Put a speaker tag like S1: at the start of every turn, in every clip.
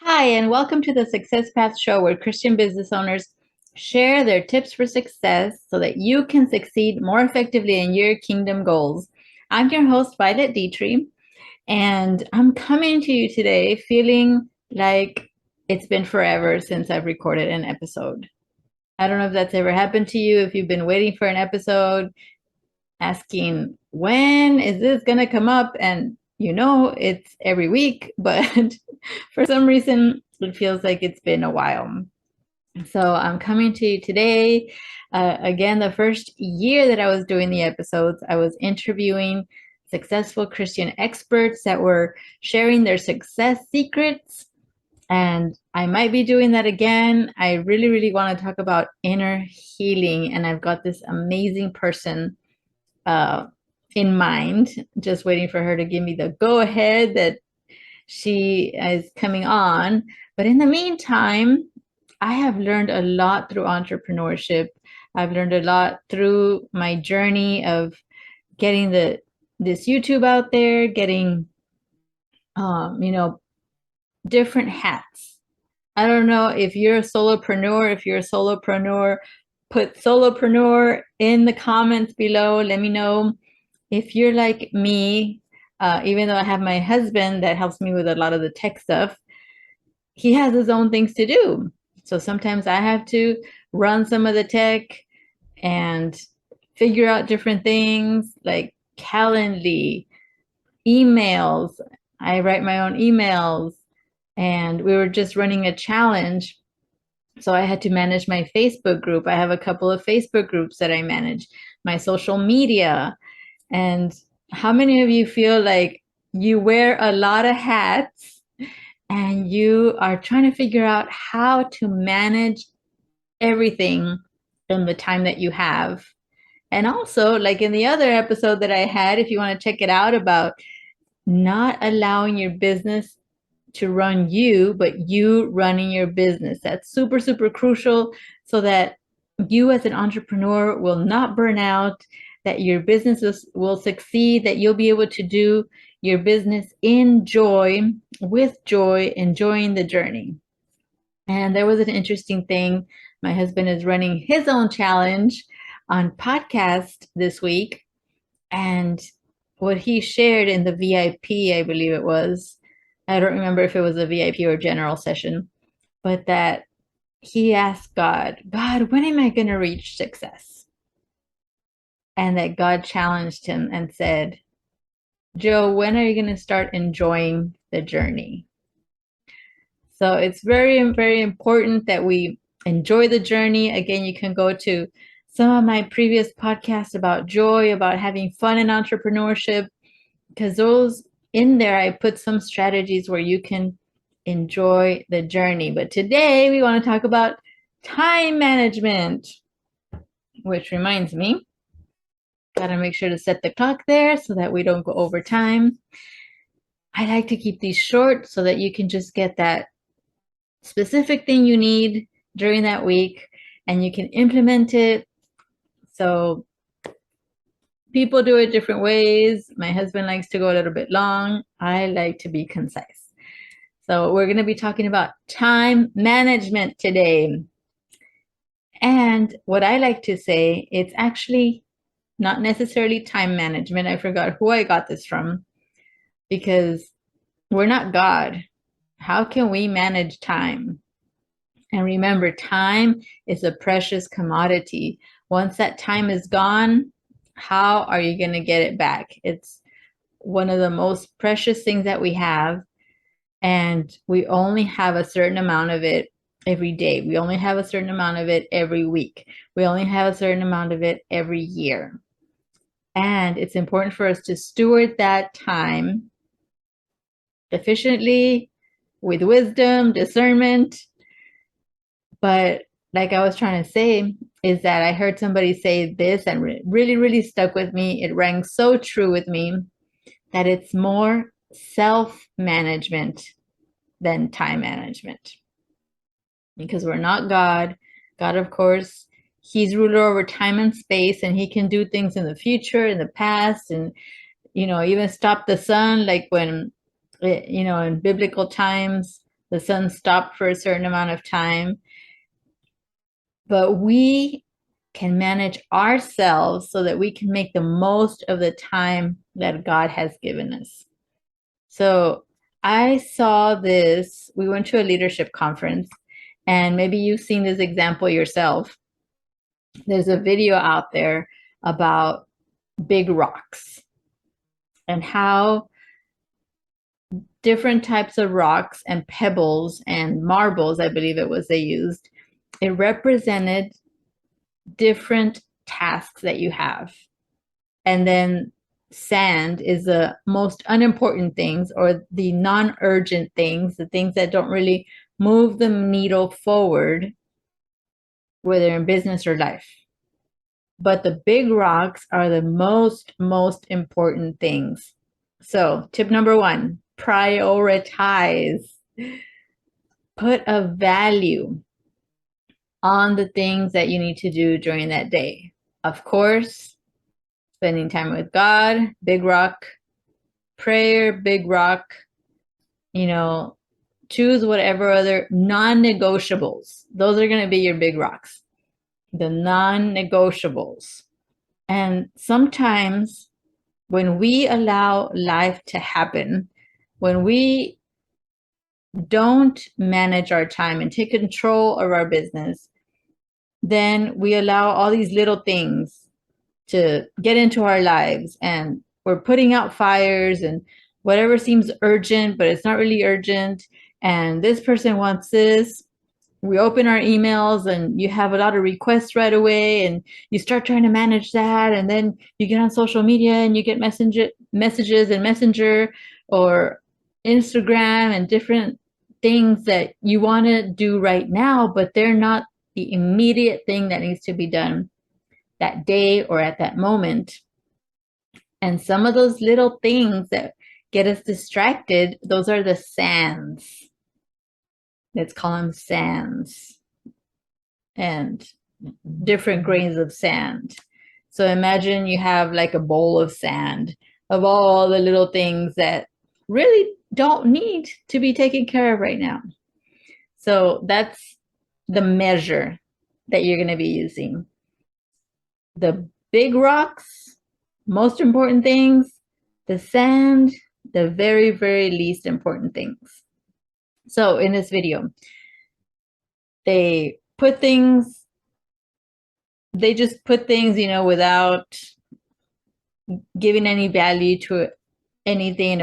S1: Hi, and welcome to the SuccessPaTh Show, where Christian business owners share their tips for success so that you can succeed more effectively in your kingdom goals. I'm your host, Detre, and I'm coming to you today feeling like it's been forever since I've recorded an episode. I don't know if that's ever happened to you, if you've been waiting for an episode, asking, when is this going to come up? And it's every week, but for some reason, it feels like it's been a while. So I'm coming to you today. Again, the first year that I was doing the episodes, I was interviewing successful Christian experts that were sharing their success secrets. And I might be doing that again. I really, really want to talk about inner healing. And I've got this amazing person in mind, just waiting for her to give me the go ahead that she is coming on. But in the meantime, I have learned a lot through entrepreneurship. I've learned a lot through my journey of getting this YouTube out there, getting different hats. I don't know if you're a solopreneur. If you're a solopreneur, put solopreneur in the comments below. Let me know if you're like me. Even though I have my husband that helps me with a lot of the tech stuff, he has his own things to do. So sometimes I have to run some of the tech and figure out different things like Calendly, emails. I write my own emails, and we were just running a challenge. So I had to manage my Facebook group. I have a couple of Facebook groups that I manage, my social media. And how many of you feel like you wear a lot of hats and you are trying to figure out how to manage everything in the time that you have? And also, like in the other episode that I had, if you want to check it out, about not allowing your business to run you, but you running your business. That's super, super crucial so that you as an entrepreneur will not burn out, that your businesses will succeed, that you'll be able to do your business in joy, with joy, enjoying the journey. And there was an interesting thing. My husband is running his own challenge on podcast this week. And what he shared in the VIP, I believe it was, I don't remember if it was a VIP or general session, but that he asked God, when am I going to reach success? And that God challenged him and said, Joe, when are you going to start enjoying the journey? So it's very, very important that we enjoy the journey. Again, you can go to some of my previous podcasts about joy, about having fun in entrepreneurship, because those in there, I put some strategies where you can enjoy the journey. But today we want to talk about time management, which reminds me, got to make sure to set the clock there so that we don't go over time. I like to keep these short so that you can just get that specific thing you need during that week and you can implement it. So people do it different ways. My husband likes to go a little bit long. I like to be concise. So we're going to be talking about time management today. And what I like to say, it's actually not necessarily time management. I forgot who I got this from, because we're not God. How can we manage time? And remember, time is a precious commodity. Once that time is gone, how are you going to get it back? It's one of the most precious things that we have. And we only have a certain amount of it every day. We only have a certain amount of it every week. We only have a certain amount of it every year. And it's important for us to steward that time efficiently, with wisdom, discernment. But like I was trying to say, is that I heard somebody say this and really, really stuck with me. It rang so true with me, that it's more self-management than time management. Because we're not God. God, of course, he's ruler over time and space, and he can do things in the future, in the past, and, even stop the sun, like when, in biblical times, The sun stopped for a certain amount of time. But we can manage ourselves so that we can make the most of the time that God has given us. So I saw this, we went to a leadership conference, and maybe you've seen this example yourself. There's a video out there about big rocks and how different types of rocks and pebbles and marbles, I believe it was they used, it represented different tasks that you have. And then sand is the most unimportant things, or the non-urgent things, the things that don't really move the needle forward, whether in business or life. But the big rocks are the most important things. So tip number 1, prioritize. Put a value on the things that you need to do during that day. Of course, spending time with God, big rock. Prayer, big rock. You know, choose whatever other non-negotiables. Those are going to be your big rocks. The non-negotiables. And sometimes when we allow life to happen, when we don't manage our time and take control of our business, then we allow all these little things to get into our lives, and we're putting out fires and whatever seems urgent, but it's not really urgent. And this person wants this. We open our emails and you have a lot of requests right away, and you start trying to manage that. And then you get on social media and you get messages and Messenger or Instagram and different things that you want to do right now, but they're not the immediate thing that needs to be done that day or at that moment. And some of those little things that get us distracted, those are the sands. Let's call them sands, and different grains of sand. So imagine you have like a bowl of sand of all the little things that really don't need to be taken care of right now. So that's the measure that you're going to be using. The big rocks, most important things, the sand, the very, very least important things. So in this video, they just put things, you know, without giving any value to anything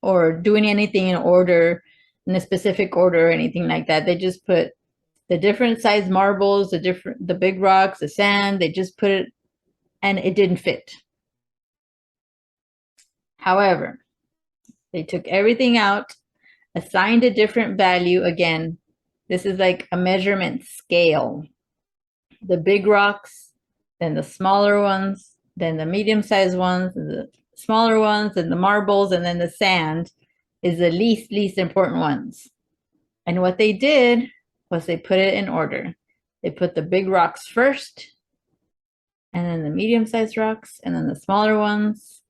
S1: or doing anything in order, in a specific order or anything like that. They just put the different size marbles, the big rocks, the sand, they just put it, and it didn't fit. However, they took everything out, assigned a different value. Again, this is like a measurement scale. The big rocks, then the smaller ones, then the medium-sized ones, and the smaller ones, and the marbles, and then the sand is the least important ones. And what they did was they put it in order. They put the big rocks first, and then the medium-sized rocks, and then the smaller ones,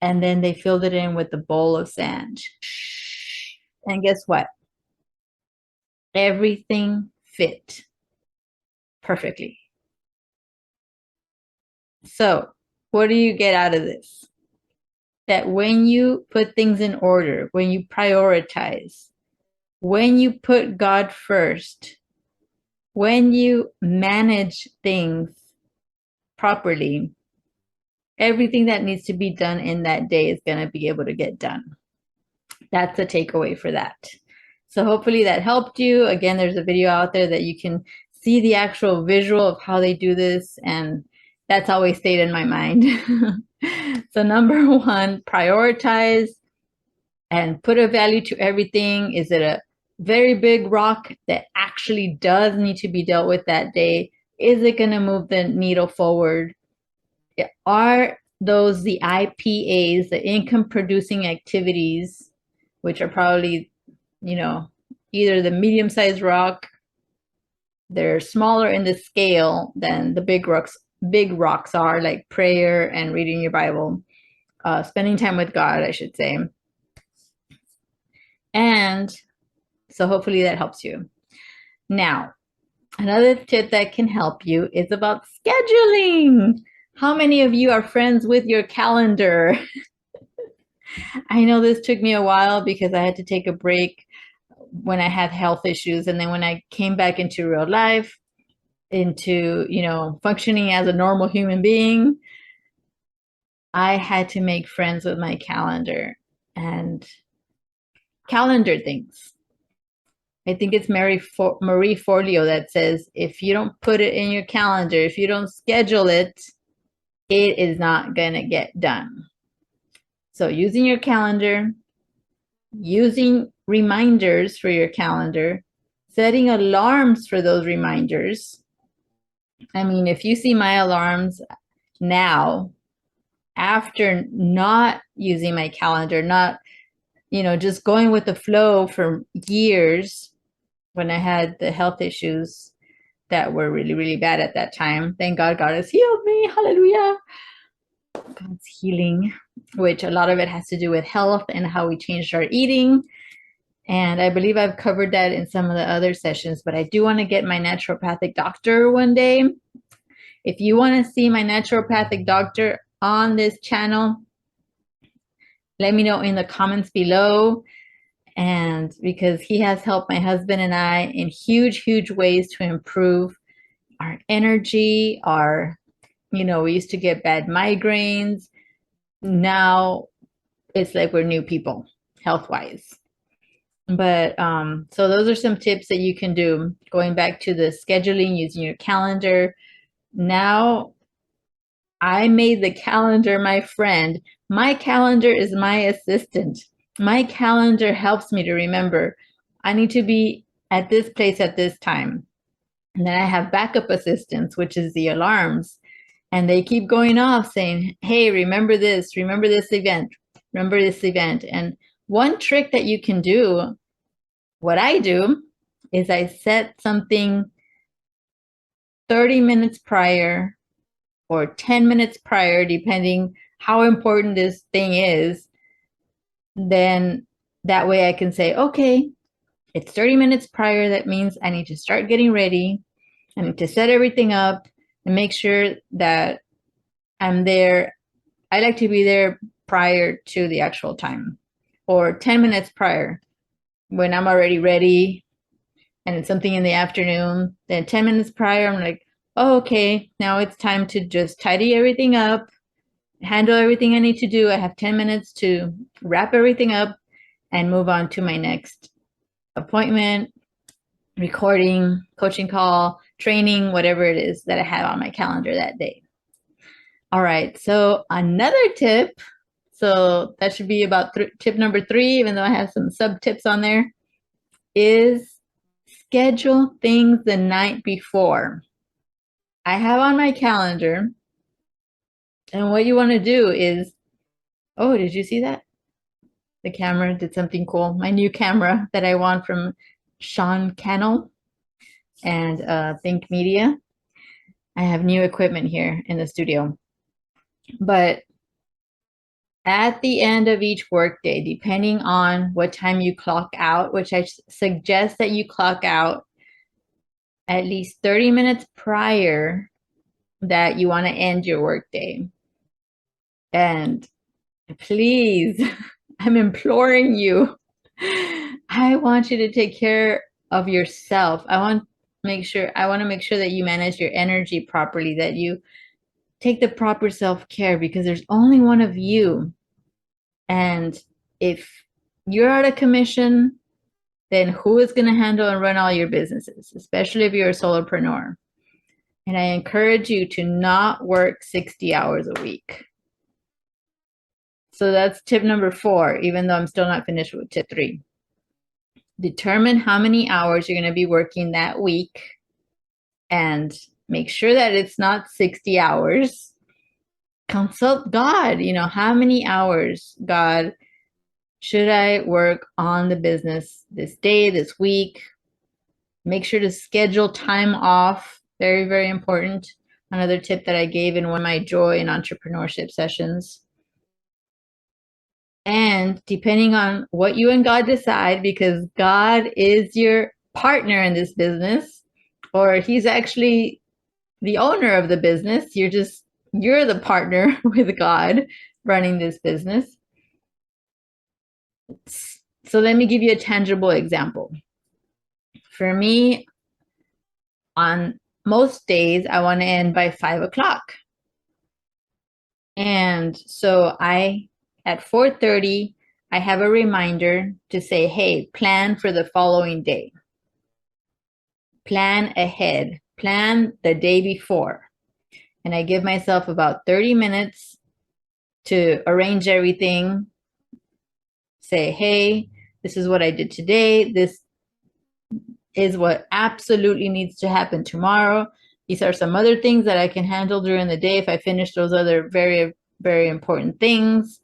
S1: and then they filled it in with the bowl of sand. And guess what? Everything fit perfectly. So what do you get out of this? That when you put things in order, when you prioritize, when you put God first, when you manage things properly, everything that needs to be done in that day is going to be able to get done. That's a takeaway for that. So hopefully that helped you. Again, there's a video out there that you can see the actual visual of how they do this, and that's always stayed in my mind. So number 1, prioritize and put a value to everything. Is it a very big rock that actually does need to be dealt with that day? Is it going to move the needle forward? Are those the IPAs, the income producing activities, which are probably, you know, either the medium-sized rock, they're smaller in the scale than the big rocks are, like prayer and reading your Bible, spending time with God, I should say. And So hopefully that helps you. Now, another tip that can help you is about scheduling. How many of you are friends with your calendar? I know this took me a while because I had to take a break when I had health issues. And then when I came back into real life, into, functioning as a normal human being, I had to make friends with my calendar and calendar things. I think it's Marie Forleo that says, if you don't put it in your calendar, if you don't schedule it, it is not going to get done. So using your calendar, using reminders for your calendar, setting alarms for those reminders. I mean, if you see my alarms now, after not using my calendar, not, just going with the flow for years when I had the health issues that were really, really bad at that time. Thank God, God has healed me. Hallelujah. God's healing, which a lot of it has to do with health and how we changed our eating. And I believe I've covered that in some of the other sessions, but I do want to get my naturopathic doctor one day. If you want to see my naturopathic doctor on this channel, let me know in the comments below. And because he has helped my husband and I in huge, huge ways to improve our energy, we used to get bad migraines. Now it's like we're new people health-wise. But so those are some tips that you can do. Going back to the scheduling, using your calendar. Now I made the calendar my friend. My calendar is my assistant. My calendar helps me to remember I need to be at this place at this time. And then I have backup assistants, which is the alarms. And they keep going off saying, hey, remember this event, remember this event. And one trick that you can do, what I do, is I set something 30 minutes prior or 10 minutes prior, depending how important this thing is. Then that way I can say, okay, it's 30 minutes prior. That means I need to start getting ready. I need to set everything up and make sure that I'm there. I like to be there prior to the actual time, or 10 minutes prior when I'm already ready and it's something in the afternoon. Then 10 minutes prior, I'm like, oh, okay, now it's time to just tidy everything up, handle everything I need to do. I have 10 minutes to wrap everything up and move on to my next appointment, recording, coaching call, training, whatever it is that I have on my calendar that day. All right, so another tip, so that should be about tip number 3, even though I have some sub tips on there, is schedule things the night before. I have on my calendar, and what you want to do is, oh, did you see that? The camera did something cool. My new camera that I want from Sean Cannell and Think Media. I have new equipment here in the studio. But at the end of each workday, depending on what time you clock out, which I suggest that you clock out at least 30 minutes prior that you want to end your workday. And please, I'm imploring you, I want you to take care of yourself. I want to make sure that you manage your energy properly, that you take the proper self-care, because there's only one of you. And if you're out of commission, then who is going to handle and run all your businesses, especially if you're a solopreneur? And I encourage you to not work 60 hours a week. So that's tip number 4, even though I'm still not finished with tip 3. Determine how many hours you're going to be working that week and make sure that it's not 60 hours. Consult God, how many hours, God, should I work on the business this day, this week? Make sure to schedule time off. Very, very important. Another tip that I gave in one of my joy and entrepreneurship sessions. And depending on what you and God decide, because God is your partner in this business, or he's actually the owner of the business. You're the partner with God running this business. So let me give you a tangible example. For me, on most days, I want to end by 5 o'clock. And so at 4:30, I have a reminder to say, hey, plan for the following day. Plan ahead. Plan the day before. And I give myself about 30 minutes to arrange everything. Say, hey, this is what I did today. This is what absolutely needs to happen tomorrow. These are some other things that I can handle during the day if I finish those other very, very important things.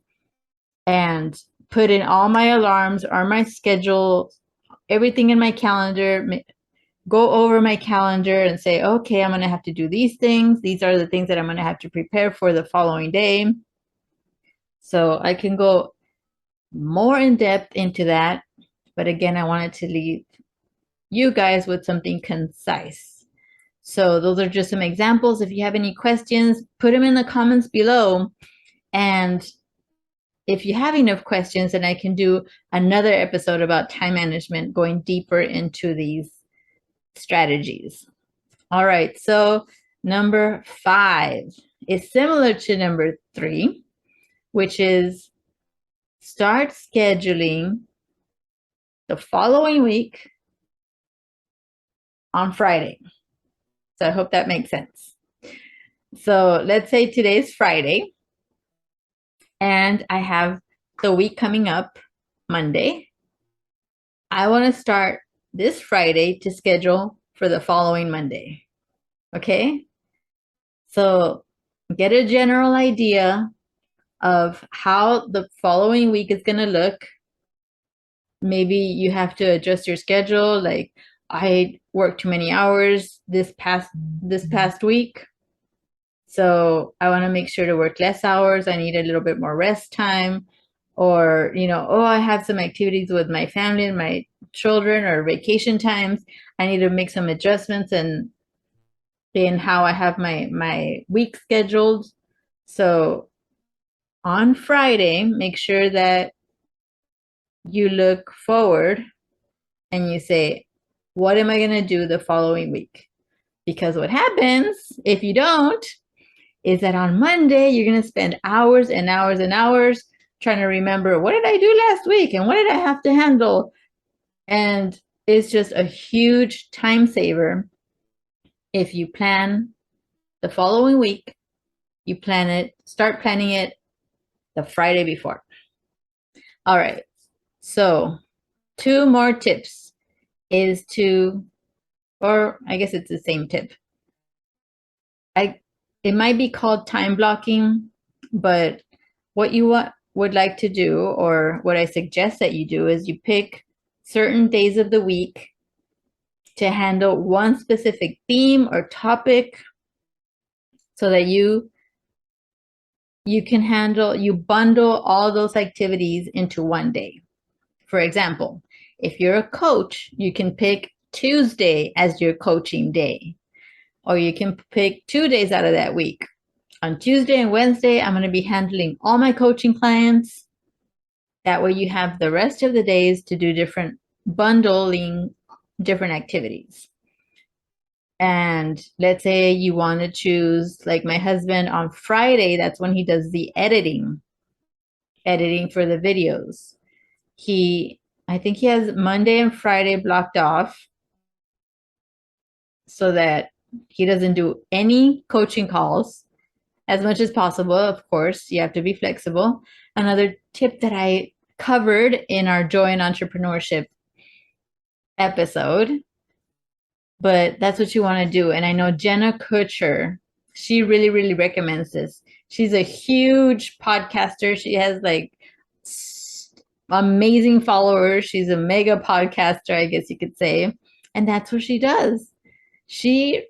S1: And put in all my alarms or my schedule, everything in my calendar, go over my calendar and say, okay, I'm going to have to do these things. These are the things that I'm going to have to prepare for the following day. So I can go more in depth into that. But again, I wanted to leave you guys with something concise. So those are just some examples. If you have any questions, put them in the comments below. And if you have enough questions, then I can do another episode about time management, going deeper into these strategies. All right, so number 5 is similar to number 3, which is start scheduling the following week on Friday. So I hope that makes sense. So let's say today's Friday, and I have the week coming up, Monday. I want to start this Friday to schedule for the following Monday. Okay? So get a general idea of how the following week is going to look. Maybe you have to adjust your schedule. Like, I worked too many hours this past week. So I want to make sure to work less hours. I need a little bit more rest time. Or, I have some activities with my family and my children or vacation times. I need to make some adjustments in how I have my week scheduled. So on Friday, make sure that you look forward and you say, what am I going to do the following week? Because what happens if you don't is that on Monday, you're going to spend hours and hours and hours trying to remember, what did I do last week? And what did I have to handle? And it's just a huge time saver. If you plan the following week, start planning it the Friday before. All right. So 2 more tips is or I guess it's the same tip. It might be called time blocking, but what you would like to do, or what I suggest that you do, is you pick certain days of the week to handle one specific theme or topic so that you bundle all those activities into one day. For example, if you're a coach, you can pick Tuesday as your coaching day, or you can pick 2 days out of that week. On Tuesday and Wednesday, I'm going to be handling all my coaching clients. That way you have the rest of the days to do bundling different activities. And let's say you want to choose, like my husband on Friday, that's when he does the editing for the videos. I think he has Monday and Friday blocked off so that he doesn't do any coaching calls as much as possible. Of course, you have to be flexible. Another tip that I covered in our Joy in Entrepreneurship episode, but that's what you want to do. And I know Jenna Kutcher, she really, really recommends this. She's a huge podcaster. She has like amazing followers. She's a mega podcaster, I guess you could say. And that's what she does. She'll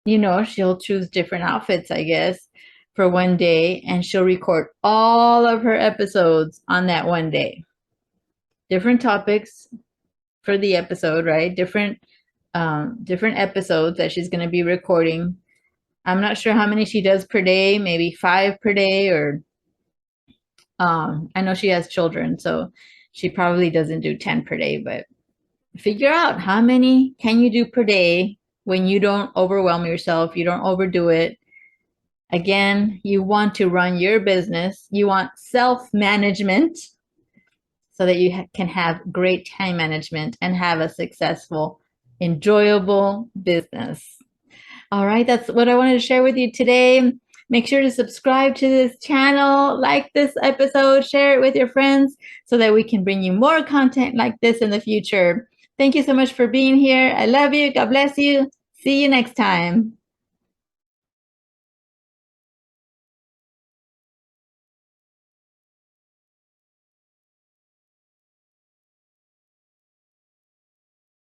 S1: choose different outfits, I guess, for one day, and she'll record all of her episodes on that one day. Different topics for the episode, right? Different episodes that she's going to be recording. I'm not sure how many she does per day, maybe 5 per day, or I know she has children, so she probably doesn't do 10 per day, but figure out how many can you do per day when you don't overwhelm yourself, you don't overdo it. Again, you want to run your business. You want self-management so that you can have great time management and have a successful, enjoyable business. All right, that's what I wanted to share with you today. Make sure to subscribe to this channel, like this episode, share it with your friends so that we can bring you more content like this in the future. Thank you so much for being here. I love you. God bless you. See you next time.